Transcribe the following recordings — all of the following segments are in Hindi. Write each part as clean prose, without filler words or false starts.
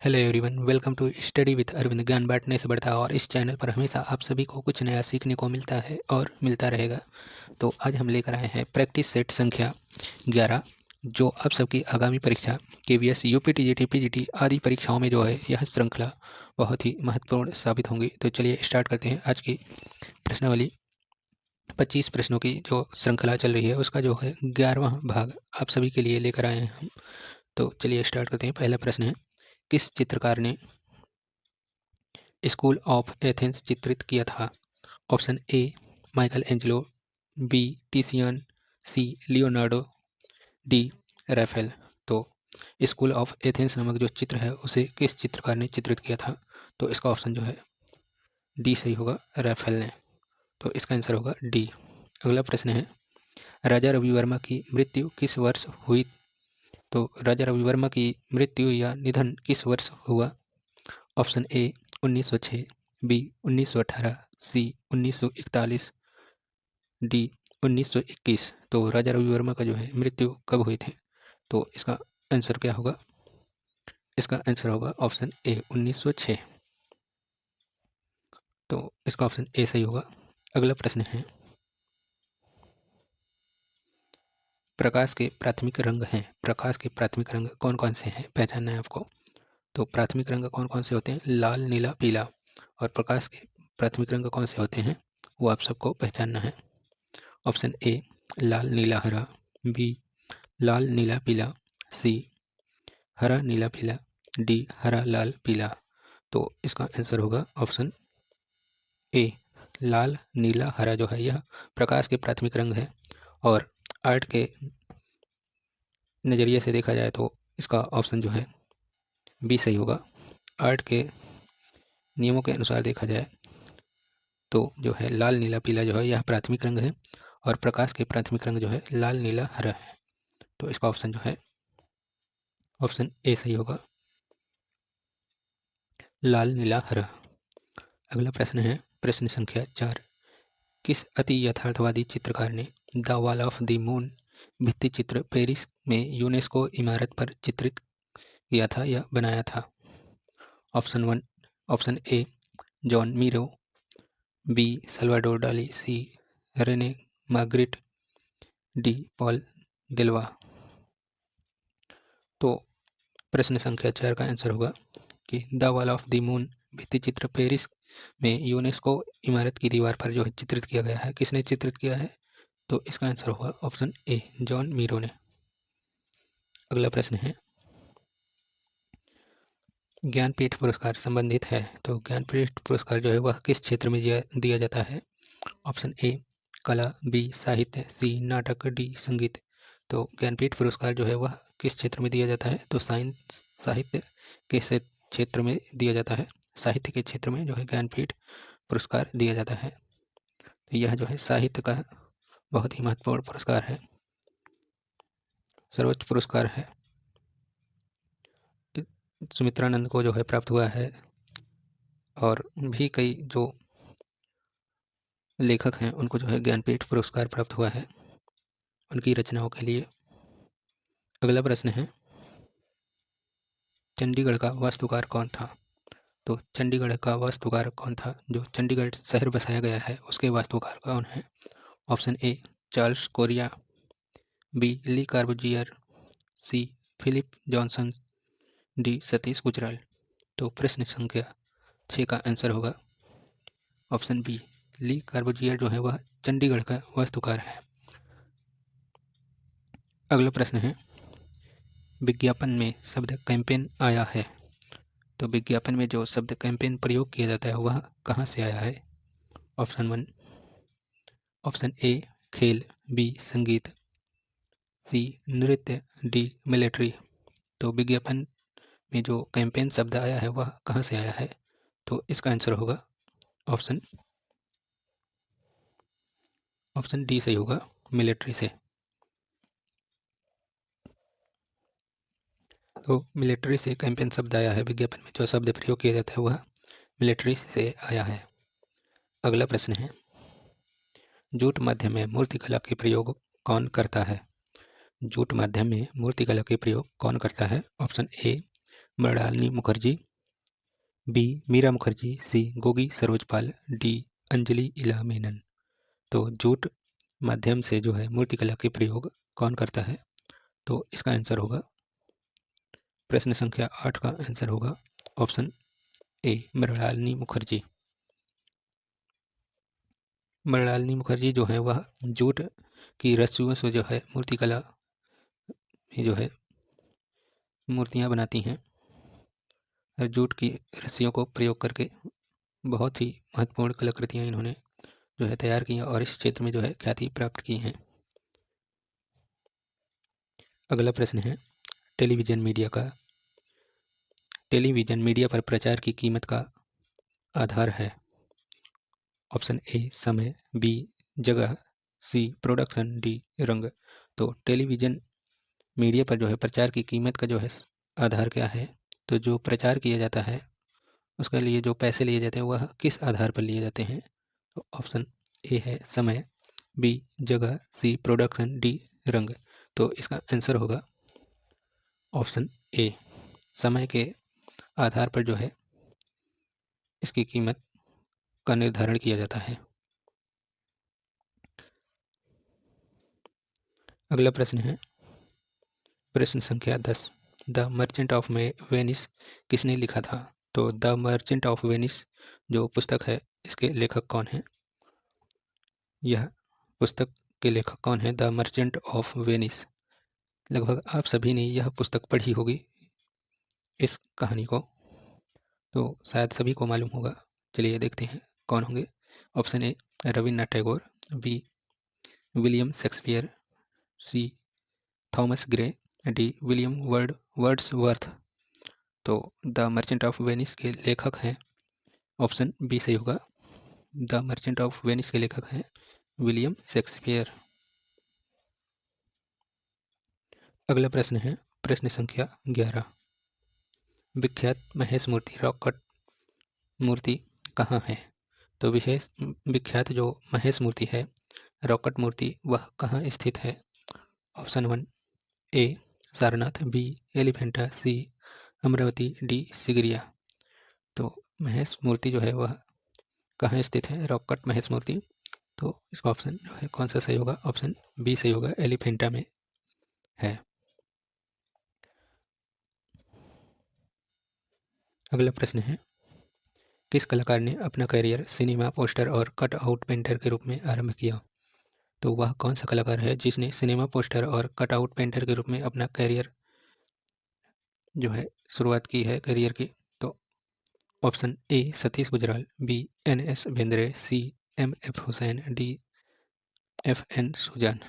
Hello everyone, welcome to study with Arvind. ज्ञान बांटने से बढ़ता है और इस चैनल पर हमेशा आप सभी को कुछ नया सीखने को मिलता है और मिलता रहेगा। तो आज हम लेकर आए हैं प्रैक्टिस सेट संख्या 11, जो आप सबकी आगामी परीक्षा केवीएस, यूपी, टीजीटी, पीजीटी आदि परीक्षाओं में जो है यह श्रृंखला बहुत ही महत्वपूर्ण साबित होंगी। तो चलिए स्टार्ट करते हैं। आज की प्रश्नावली 25 प्रश्नों की जो श्रृंखला चल रही है उसका जो है 11वां भाग आप सभी के लिए लेकर आए हैं हम। तो चलिए स्टार्ट करते हैं। पहला प्रश्न है, किस चित्रकार ने स्कूल ऑफ एथेंस चित्रित किया था? Option A Michelangelo, B Titian, C Leonardo, D Raphael. तो स्कूल ऑफ एथेंस नामक जो चित्र है उसे किस चित्रकार ने चित्रित किया था? तो इसका ऑप्शन जो है डी सही होगा, राफेल ने। तो इसका आंसर होगा डी। अगला प्रश्न है, राजा रवि वर्मा की मृत्यु किस वर्ष हुई? तो राजा रवि वर्मा की मृत्यु या निधन किस वर्ष हुआ? Option A 1906, B 1918, C 1941, D 1921। तो राजा रवि वर्मा का जो है मृत्यु कब हुई थी? तो इसका आंसर क्या होगा? इसका आंसर होगा ऑप्शन ए 1906। तो इसका ऑप्शन ए सही होगा। अगला प्रश्न है, प्रकाश के प्राथमिक रंग हैं। प्रकाश के प्राथमिक रंग कौन कौन से हैं, पहचानना है आपको। तो प्राथमिक रंग कौन कौन से होते हैं? लाल, नीला, पीला। और प्रकाश के प्राथमिक रंग कौन से होते हैं वो आप सबको पहचानना है। ऑप्शन ए लाल, नीला, हरा, बी लाल, नीला, पीला, सी हरा, नीला, पीला, डी हरा, लाल, पीला। तो इसका आंसर होगा ऑप्शन ए लाल, नीला, हरा जो है यह प्रकाश के प्राथमिक रंग है। और आर्ट के नज़रिए से देखा जाए तो इसका ऑप्शन जो है बी सही होगा। आर्ट के नियमों के अनुसार देखा जाए तो जो है लाल, नीला, पीला जो है यह प्राथमिक रंग है और प्रकाश के प्राथमिक रंग जो है लाल, नीला, हरा है। तो इसका ऑप्शन जो है ऑप्शन ए सही होगा, लाल, नीला, हरा। अगला प्रश्न है, प्रश्न संख्या 4, किस अति यथार्थवादी चित्रकार ने the wall of the moon भित्ति चित्र पेरिस में यूनेस्को इमारत पर चित्रित किया था या बनाया था? Option A Joan Miro, B Salvador Dali, C Rene Magritte, D Paul Delvaux. तो प्रश्न संख्या 4 का आंसर होगा कि the wall of the moon भित्ति चित्र पेरिस में यूनेस्को इमारत की दीवार पर जो है चित्रित किया गया है। किसने चित्रित किया है? तो इसका आंसर होगा ऑप्शन ए जॉन मीरो ने। अगला प्रश्न है, ज्ञानपीठ पुरस्कार संबंधित है। तो ज्ञानपीठ पुरस्कार जो है वह किस क्षेत्र में दिया जाता है? ऑप्शन ए कला, बी साहित्य, सी नाटक, डी संगीत। तो ज्ञानपीठ पुरस्कार जो है वह किस क्षेत्र में दिया जाता है? तो साहित्य के क्षेत्र में दिया जाता है। साहित्य के क्षेत्र में जो है ज्ञानपीठ पुरस्कार दिया जाता है। तो यह जो है साहित्य का बहुत ही महत्वपूर्ण पुरस्कार है, सर्वोच्च पुरस्कार है। सुमित्रानंद को जो है प्राप्त हुआ है और भी कई जो लेखक हैं उनको जो है ज्ञानपीठ पुरस्कार प्राप्त हुआ है उनकी रचनाओं के लिए। अगला प्रश्न है, चंडीगढ़ का वास्तुकार कौन था? तो चंडीगढ़ का वास्तुकार कौन था? जो चंडीगढ़ शहर बसाया गया है उसके वास्तुकार कौन है? Option A Charles Correa, B Le Corbusier, C Philip Johnson, D Satish Gujral. तो प्रश्न संख्या 6 का आंसर होगा ऑप्शन बी ली कार्बूजियर जो है वह चंडीगढ़ का वास्तुकार है। अगला प्रश्न है, विज्ञापन में शब्द कैंपेन आया है। तो विज्ञापन में जो शब्द कैंपेन प्रयोग किया जाता है वह कहाँ से आया है? ऑप्शन ए खेल, बी संगीत, सी नृत्य, डी मिलिट्री। तो विज्ञापन में जो कैंपेन शब्द आया है वह कहाँ से आया है? तो इसका आंसर होगा ऑप्शन डी सही होगा, मिलिट्री से। तो मिलिट्री से कैंपेन शब्द आया है। विज्ञापन में जो शब्द प्रयोग किया जाता है वह मिलिट्री से आया है। अगला प्रश्न है, जूट माध्यम में मूर्तिकला के प्रयोग कौन करता है? जूट माध्यम में मूर्तिकला के प्रयोग कौन करता है? Option A Mrinalini Mukherjee, B Meera Mukherjee, C Gogi Saroj Pal, D Anjali Ela Menon. तो जूट माध्यम से जो है मूर्तिकला के प्रयोग कौन करता है? तो इसका आंसर होगा, प्रश्न संख्या 8 का आंसर होगा ऑप्शन ए मृणालिनी मुखर्जी। मृणालिनी मुखर्जी जो है वह जूट की रस्सियों से जो है मूर्तिकला में जो है मूर्तियाँ बनाती हैं। और जूट की रस्सियों को प्रयोग करके बहुत ही महत्वपूर्ण कलाकृतियाँ इन्होंने जो है तैयार की और इस क्षेत्र में जो है ख्याति प्राप्त की हैं। अगला प्रश्न है टेलीविज़न मीडिया पर प्रचार की कीमत का आधार है। ऑप्शन ए समय, बी जगह, सी प्रोडक्शन, डी रंग। तो टेलीविज़न मीडिया पर जो है प्रचार की कीमत का जो है आधार क्या है? तो जो प्रचार किया जाता है उसके लिए जो पैसे लिए जाते हैं वह किस आधार पर लिए जाते हैं? तो ऑप्शन ए है समय, बी जगह, सी प्रोडक्शन, डी रंग। तो इसका आंसर होगा ऑप्शन ए समय के आधार पर जो है इसकी कीमत का निर्धारण किया जाता है। अगला प्रश्न है प्रश्न संख्या 10, द मर्चेंट ऑफ वेनिस किसने लिखा था? तो द मर्चेंट ऑफ वेनिस जो पुस्तक है इसके लेखक कौन हैं? यह पुस्तक के लेखक कौन है? The merchant of Venice. लगभग आप सभी ने यह पुस्तक पढ़ी होगी इस कहानी को, तो शायद सभी को मालूम होगा। चलिए देखते हैं कौन होंगे। Option A Rabindranath Tagore, B William Shakespeare, C Thomas Gray, D William Wordsworth. तो द मर्चेंट ऑफ वेनिस के लेखक हैं, ऑप्शन बी सही होगा। द मर्चेंट ऑफ वेनिस के लेखक हैं विलियम शेक्सपियर। अगला प्रश्न है प्रश्न संख्या 11, विख्यात महेश मूर्ति रॉक कट मूर्ति कहाँ है? तो विख्यात जो महेश मूर्ति है रॉक कट मूर्ति वह कहाँ स्थित है? ऑप्शन 1 ए सारनाथ, बी एलिफेंटा, सी अमरावती, डी सिगरिया। तो महेश मूर्ति जो है वह कहाँ स्थित है? रॉक कट महेश मूर्ति। तो इसका ऑप्शन जो है कौन सा सही होगा? ऑप्शन बी सही होगा, एलिफेंटा में है। अगला प्रश्न है किस कलाकार ने अपना करियर सिनेमा पोस्टर और कट आउट पेंटर के रूप में आरंभ किया? तो वह कौन सा कलाकार है जिसने सिनेमा पोस्टर और कट आउट पेंटर के रूप में अपना करियर जो है शुरुआत की है करियर की? तो option A Satish Gujral, B N S Bendre, C M F Husain, D F N Souza.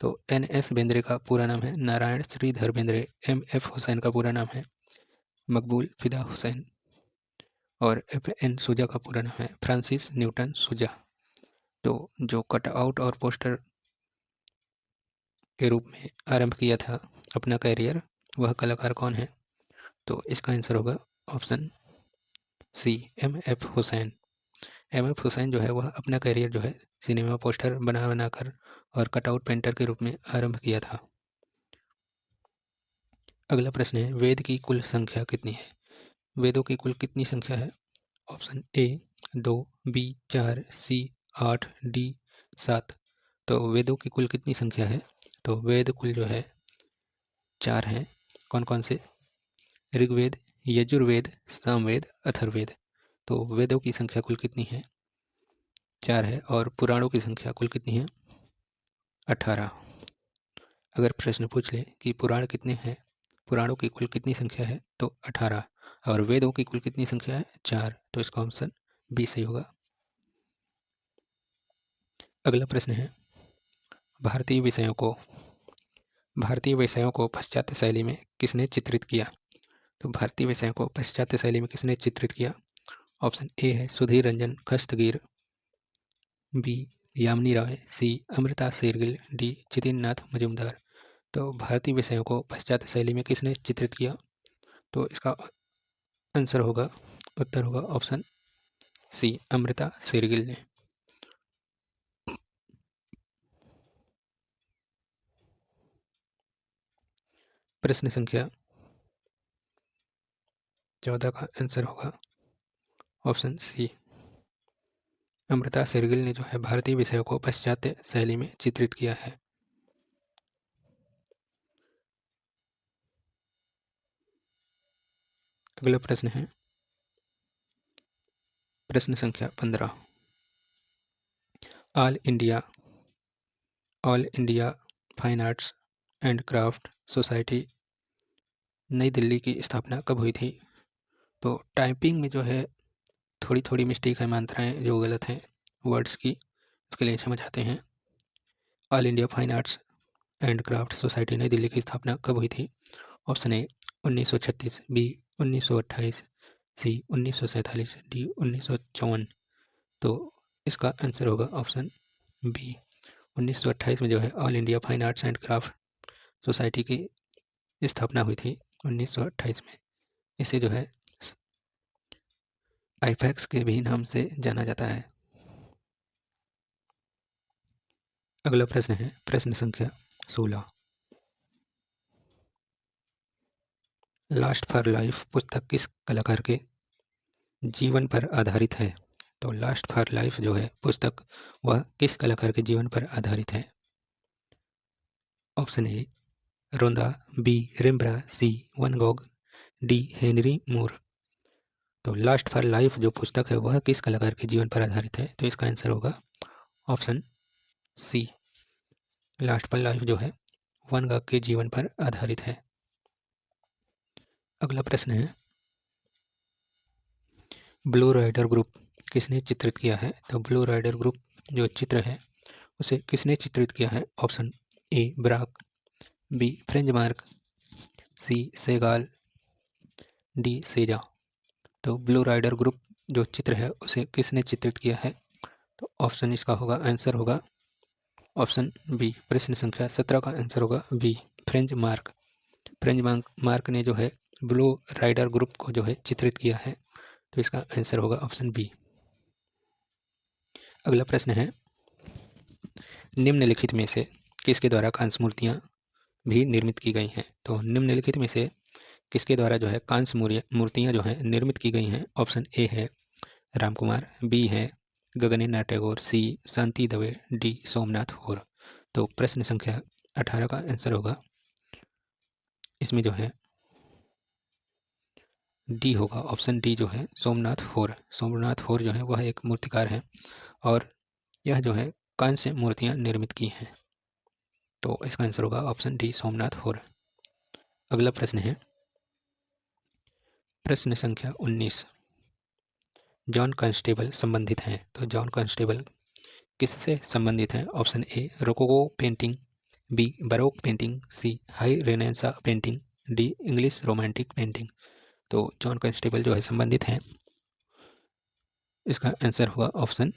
तो एन एस बेंद्रे का पूरा नाम है नारायण श्रीधर बेंद्रे, एम एफ हुसैन का पूरा नाम है मकबूल फिदा हुसैन और एफ एन सुजा का पूरा नाम है फ्रांसिस न्यूटन सुजा। तो जो कट आउट और पोस्टर के रूप में आरंभ किया था अपना करियर वह कलाकार कौन है? तो इसका आंसर होगा option C M F Husain. M F Husain जो है वह अपना करियर जो है सिनेमा पोस्टर बना कर और कटआउट पेंटर के रूप में आरंभ किया था। अगला प्रश्न है वेद की कुल संख्या कितनी है? वेदों की कुल कितनी संख्या है? Option A 2, B 4, C 8, D 7। तो वेदों की कुल कितनी संख्या है? तो वेद कुल जो है 4 हैं। कौन कौन से? ऋग्वेद, यजुर्वेद, सामवेद, अथर्ववेद। तो वेदों की संख्या कुल कितनी है? 4 है। और पुराणों की संख्या कुल कितनी है? 18। अगर प्रश्न पूछ ले कि पुराण कितने हैं, पुराणों की कुल कितनी संख्या है, तो 18। और वेदों की कुल कितनी संख्या है? 4। तो इसका ऑप्शन बी सही होगा। अगला प्रश्न है भारतीय विषयों को पाश्चात्य शैली में किसने चित्रित किया? तो भारतीय विषयों को पाश्चात्य शैली में किसने चित्रित किया? ऑप्शन ए है सुधीर रंजन खस्तगीर, बी यामिनी राय, सी अमृता शेरगिल, डी जितेंद्र नाथ मजूमदार। तो भारतीय विषयों को पाश्चात्य शैली में किसने चित्रित किया? तो इसका आंसर होगा, उत्तर होगा ऑप्शन सी अमृता शेरगिल ने। प्रश्न संख्या 14 का आंसर होगा ऑप्शन सी। अमृता शेरगिल ने जो है भारतीय विषयों को पाश्चात्य शैली में चित्रित किया है। अगला प्रश्न है प्रश्न संख्या 15। All India Fine Arts and Craft Society New Delhi की स्थापना कब हुई थी? तो टाइपिंग में जो है थोड़ी थोड़ी मिस्टेक है, मात्राएं जो गलत हैं वर्ड्स की, उसके लिए क्षमा चाहते हैं। All India Fine Arts and Craft Society New Delhi की स्थापना कब हुई थी? Option A 1936, B 1928, C 1947, D 1954। तो इसका आंसर होगा ऑप्शन बी। 1928 में जो है all India Fine Arts and Craft society की स्थापना हुई थी 1928 में। इसे जो है आईफैक्स के भी नाम से जाना जाता है। अगला प्रश्न है प्रश्न संख्या 16। लास्ट फॉर लाइफ पुस्तक किस कलाकार के जीवन पर आधारित है? तो लास्ट फॉर लाइफ जो है पुस्तक वह किस कलाकार के जीवन पर आधारित है? ऑप्शन ए रोंदा, B Rimbaud, C Van Gogh, D Henry Moore. तो लास्ट फॉर लाइफ जो पुस्तक है वह किस कलाकार के जीवन पर आधारित है? तो इसका आंसर होगा option C. Lust for Life जो है वन गॉग के जीवन पर आधारित है। अगला प्रश्न है ब्लू राइडर ग्रुप किसने चित्रित किया है? तो ब्लू राइडर ग्रुप जो चित्र है उसे किसने चित्रित किया है? Option A Braque, B Franz Marc, C Chagall, D Cezanne. तो ब्लू राइडर ग्रुप जो चित्र है उसे किसने चित्रित किया है? तो ऑप्शन इसका होगा आंसर होगा ऑप्शन बी। प्रश्न संख्या 17 का आंसर होगा बी फ्रेंच मार्क। मार्क ने जो है ब्लू राइडर ग्रुप को जो है चित्रित किया है। तो इसका आंसर होगा ऑप्शन बी। अगला प्रश्न है निम्नलिखित में से किसके द्वारा कांस्य मूर्तियाँ भी निर्मित की गई हैं? तो निम्नलिखित में से किसके द्वारा जो है कांस्य मूर्तियाँ जो हैं निर्मित की गई हैं? ऑप्शन ए है रामकुमार, बी है गगनेन्द्र टैगोर, सी शांति दवे, डी सोमनाथ होर। तो प्रश्न संख्या 18 का आंसर होगा इसमें जो है डी होगा। ऑप्शन डी जो है सोमनाथ होर। सोमनाथ होर जो है वह एक मूर्तिकार हैं और यह जो है कांस्य मूर्तियाँ निर्मित की हैं। तो इसका आंसर होगा ऑप्शन डी सोमनाथ होर। अगला प्रश्न है प्रश्न संख्या 19। जॉन कांस्टेबल संबंधित हैं। तो जॉन कांस्टेबल किससे संबंधित हैं? Option A rococo painting, B baroque painting, C high Renaissance painting, D English romantic painting. तो जॉन कांस्टेबल जो है संबंधित हैं, इसका आंसर होगा option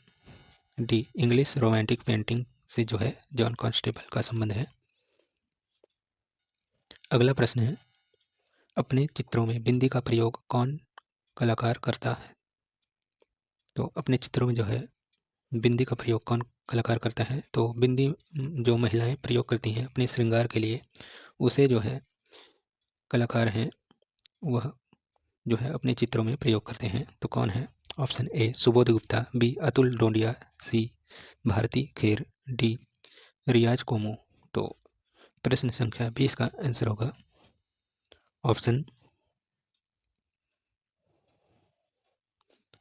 D English romantic painting से जो है जॉन कांस्टेबल का संबंध है। अगला प्रश्न है अपने चित्रों में बिंदी का प्रयोग कौन कलाकार करता है? तो अपने चित्रों में जो है बिंदी का प्रयोग कौन कलाकार करता है? तो बिंदी जो महिलाएं प्रयोग करती हैं अपने श्रृंगार के लिए, उसे जो है कलाकार हैं वह जो है अपने चित्रों में प्रयोग करते हैं। तो कौन है? Option A Subodh Gupta, B Atul डोंडिया, सी भारती खेर, डी रियाज कोमो। तो प्रश्न संख्या 20 का आंसर होगा ऑप्शन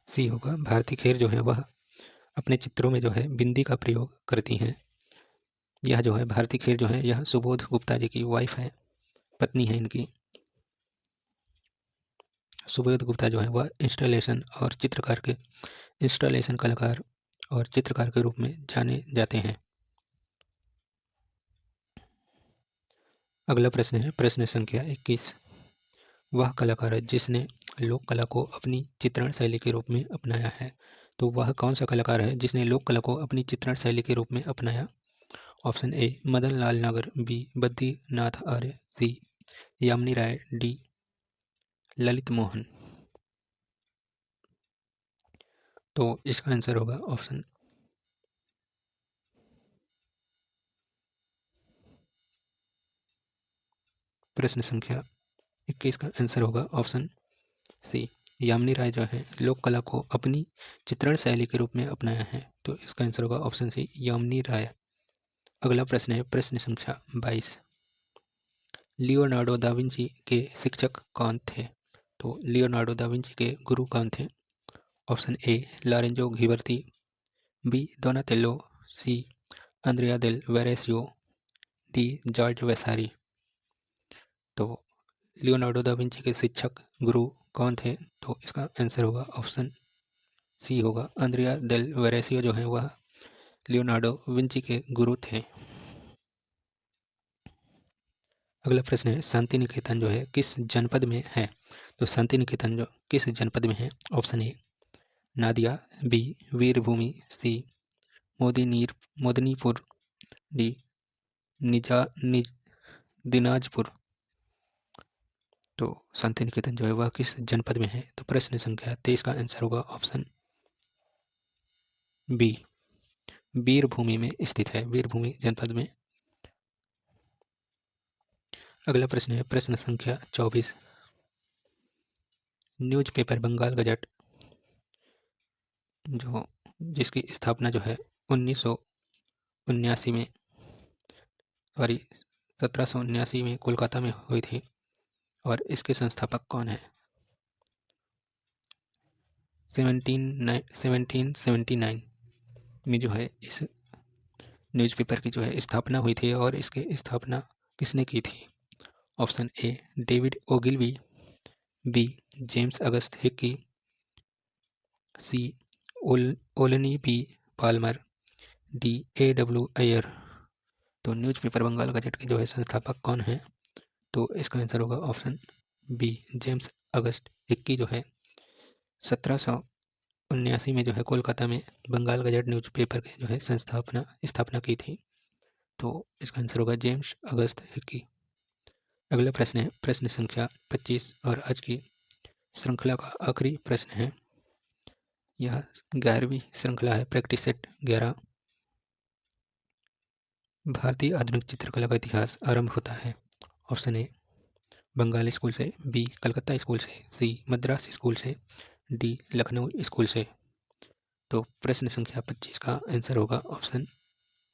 सी होगा। भारती खेर जो है वह अपने चित्रों में जो है बिंदी का प्रयोग करती हैं। यह जो है भारती खेर जो है यह सुबोध गुप्ता जी की वाइफ है, पत्नी है इनकी। सुबोध गुप्ता जो है वह इंस्टॉलेशन और चित्रकार के इंस्टॉलेशन कलाकार और चित्रकार के रूप में जाने जाते हैं। अगला प्रश्न है प्रश्न संख्या 21। वह कलाकार है जिसने लोक कला को अपनी चित्रण शैली के रूप में अपनाया है। तो वह कौन सा कलाकार है जिसने लोक कला को अपनी चित्रण शैली के रूप में अपनाया? ऑप्शन ए मदन लाल नागर, बी बद्रीनाथ आर्य, सी यामिनी राय, डी ललित मोहन। तो इसका आंसर होगा ऑप्शन प्रश्न संख्या 21 का आंसर होगा ऑप्शन सी यामिनी राय जो है लोक कला को अपनी चित्रण शैली के रूप में अपनाया है, तो इसका आंसर होगा ऑप्शन सी यामिनी राय। अगला प्रश्न है प्रश्न संख्या 22। लियोनार्डो दा विंची के शिक्षक कौन थे? तो लियोनार्डो दा विंची के गुरु कौन थे? Option A Lorenzo Ghiberti, B Donatello, C Andrea del Verrocchio, D George Vasari. तो लियोनार्डो दा विंची के शिक्षक गुरु कौन थे? तो इसका आंसर होगा ऑप्शन सी होगा अंद्रिया डेल वेरेसियो जो है वह लियोनार्डो विंची के गुरु थे। अगला प्रश्न है शांति निकेतन जो है किस जनपद में है? तो शांति निकेतन जो किस जनपद में है? Option A Nadia, B Birbhum, C Medinipur, D Dinajpur. तो शांति निकेतन जो है वह किस जनपद में है? तो प्रश्न संख्या 23 का आंसर होगा ऑप्शन बी वीरभूमि में स्थित है, वीरभूमि जनपद में। अगला प्रश्न है प्रश्न संख्या 24। न्यूज़पेपर बंगाल गजट जो जिसकी स्थापना जो है 1979 में 1779 में कोलकाता में हुई थी और इसके संस्थापक कौन है? 1779 में जो है इस न्यूज़पेपर की जो है स्थापना हुई थी और इसकी स्थापना किसने की थी? Option A David Ogilvy, B James Augustus Hicky, C Olney B Palmer, D A.W. Iyer. तो न्यूज़पेपर बंगाल गजट के जो है संस्थापक कौन है? तो इसका आंसर होगा option B James Augustus Hickey जो है 1779 में जो है कोलकाता में बंगाल गजट न्यूज़पेपर के जो है स्थापना की थी। तो इसका आंसर होगा जेम्स अगस्त हिक्की। अगला प्रश्न है प्रश्न संख्या 25 और आज की श्रृंखला का आखिरी प्रश्न है। यह 11वीं श्रृंखला है प्रैक्टिस सेट 11। भारतीय आधुनिक चित्रकला का इतिहास आरंभ होता है। ऑप्शन ए बंगाली स्कूल से, बी कलकत्ता स्कूल से, सी मद्रास स्कूल से, डी लखनऊ स्कूल से। तो प्रश्न संख्या 25 का आंसर होगा ऑप्शन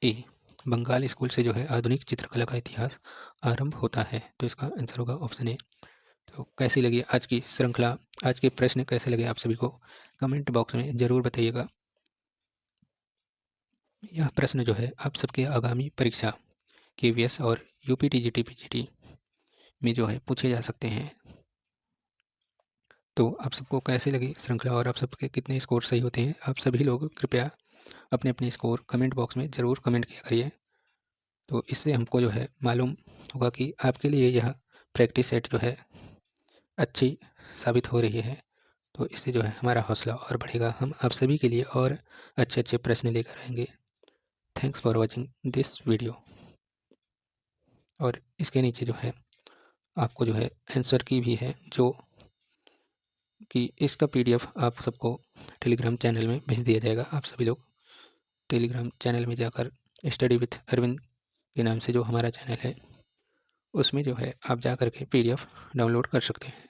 ए बंगाल स्कूल से जो है आधुनिक चित्रकला का इतिहास आरंभ होता है। तो इसका आंसर होगा ऑप्शन ए। तो कैसी लगी आज की श्रृंखला, आज के प्रश्न कैसे लगे आप सभी को कमेंट बॉक्स में ज़रूर बताइएगा। यह प्रश्न जो है आप सबके आगामी परीक्षा KVS और UPTGT PGT में जो है पूछे जा सकते हैं। तो आप सबको कैसे लगी श्रृंखला और आप सबके कितने स्कोर सही होते हैं? आप सभी लोग कृपया अपने अपने स्कोर कमेंट बॉक्स में ज़रूर कमेंट किया करिए। तो इससे हमको जो है मालूम होगा कि आपके लिए यह प्रैक्टिस सेट जो है अच्छी साबित हो रही है। तो इससे जो है हमारा हौसला और बढ़ेगा, हम आप सभी के लिए और अच्छे अच्छे प्रश्न लेकर आएंगे। Thanks for watching this video. और इसके नीचे जो है आपको जो है आंसर की भी है, जो कि इसका PDF आप सबको टेलीग्राम चैनल में भेज दिया जाएगा। आप सभी लोग टेलीग्राम चैनल में जाकर स्टडी विथ अरविंद के नाम से जो हमारा चैनल है उसमें जो है आप जा कर के PDF डाउनलोड कर सकते हैं।